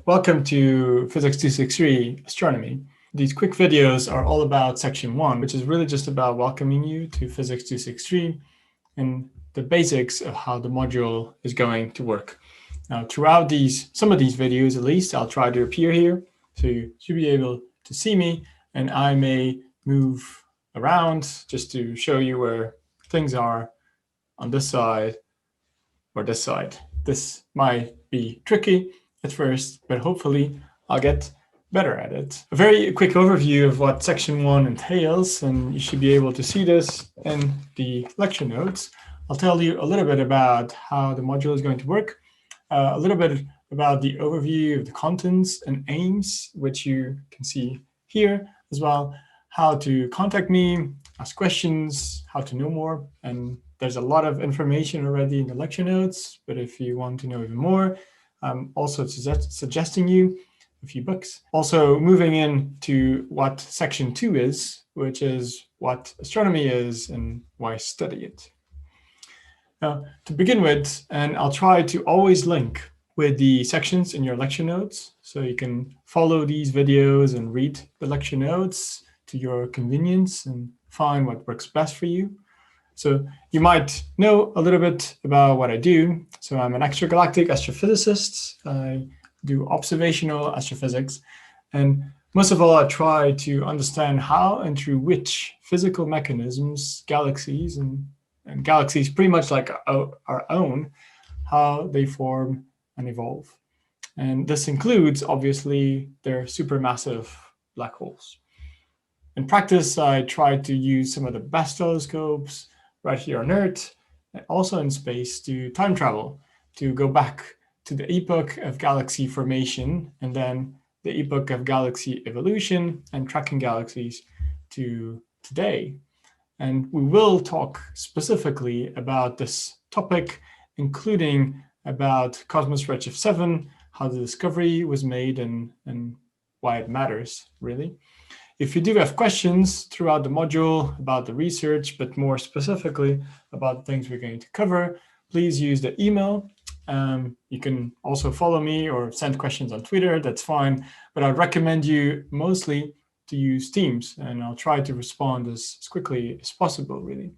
Welcome to Physics 263 Astronomy. These quick videos are all about Section 1, which is really just about welcoming you to Physics 263 and the basics of how the module is going to work. Now, throughout some of these videos, at least, I'll try to appear here, so you should be able to see me, and I may move around just to show you where things are on this side or this side. This might be tricky at first, but hopefully I'll get better at it. A very quick overview of what Section 1 entails, and you should be able to see this in the lecture notes. I'll tell you a little bit about how the module is going to work, a little bit about the overview of the contents and aims, which you can see here as well, how to contact me, ask questions, how to know more, and there's a lot of information already in the lecture notes, but if you want to know even more, I'm also suggesting you a few books. Also moving into what Section 2 is, which is what astronomy is and why study it. Now, to begin with, and I'll try to always link with the sections in your lecture notes, so you can follow these videos and read the lecture notes to your convenience and find what works best for you. So you might know a little bit about what I do. So I'm an extragalactic astrophysicist. I do observational astrophysics. And most of all, I try to understand how and through which physical mechanisms, galaxies and galaxies pretty much like our own, how they form and evolve. And this includes, obviously, their supermassive black holes. In practice, I try to use some of the best telescopes right here on Earth, and also in space, to time travel, to go back to the epoch of galaxy formation, and then the epoch of galaxy evolution and tracking galaxies to today. And we will talk specifically about this topic, including about Cosmos Redshift 7, how the discovery was made and why it matters, really. If you do have questions throughout the module about the research, but more specifically about things we're going to cover, please use the email. You can also follow me or send questions on Twitter, that's fine. But I'd recommend you mostly to use Teams, and I'll try to respond as quickly as possible, really.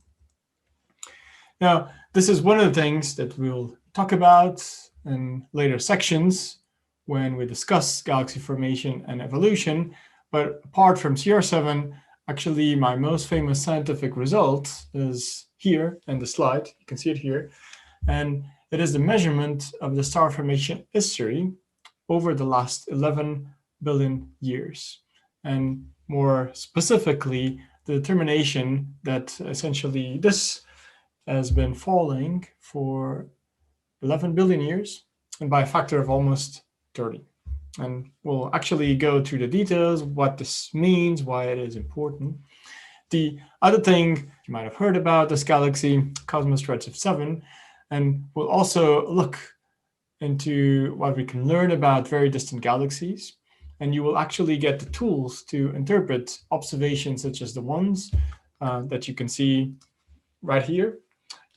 Now, this is one of the things that we'll talk about in later sections when we discuss galaxy formation and evolution. But apart from CR7, actually my most famous scientific result is here in the slide. You can see it here. And it is the measurement of the star formation history over the last 11 billion years. And more specifically, the determination that essentially this has been falling for 11 billion years and by a factor of almost 30. And we'll actually go through the details, what this means, why it is important. The other thing you might have heard about this galaxy, Cosmos Redshift 7, and we'll also look into what we can learn about very distant galaxies. And you will actually get the tools to interpret observations such as the ones that you can see right here,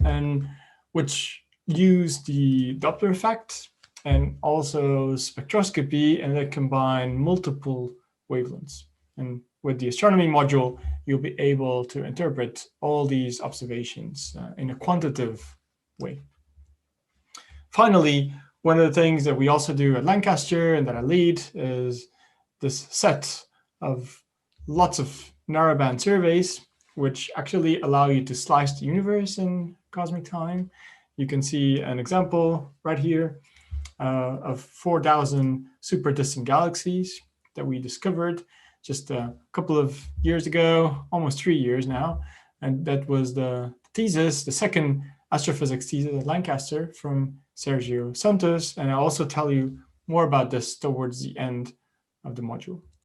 and which use the Doppler effect and also spectroscopy, and that combine multiple wavelengths. And with the astronomy module, you'll be able to interpret all these observations in a quantitative way. Finally, one of the things that we also do at Lancaster and that I lead is this set of lots of narrowband surveys, which actually allow you to slice the universe in cosmic time. You can see an example right here of 4,000 super distant galaxies that we discovered just a couple of years ago, almost 3 years now. And that was the thesis, the second astrophysics thesis at Lancaster from Sergio Santos. And I'll also tell you more about this towards the end of the module.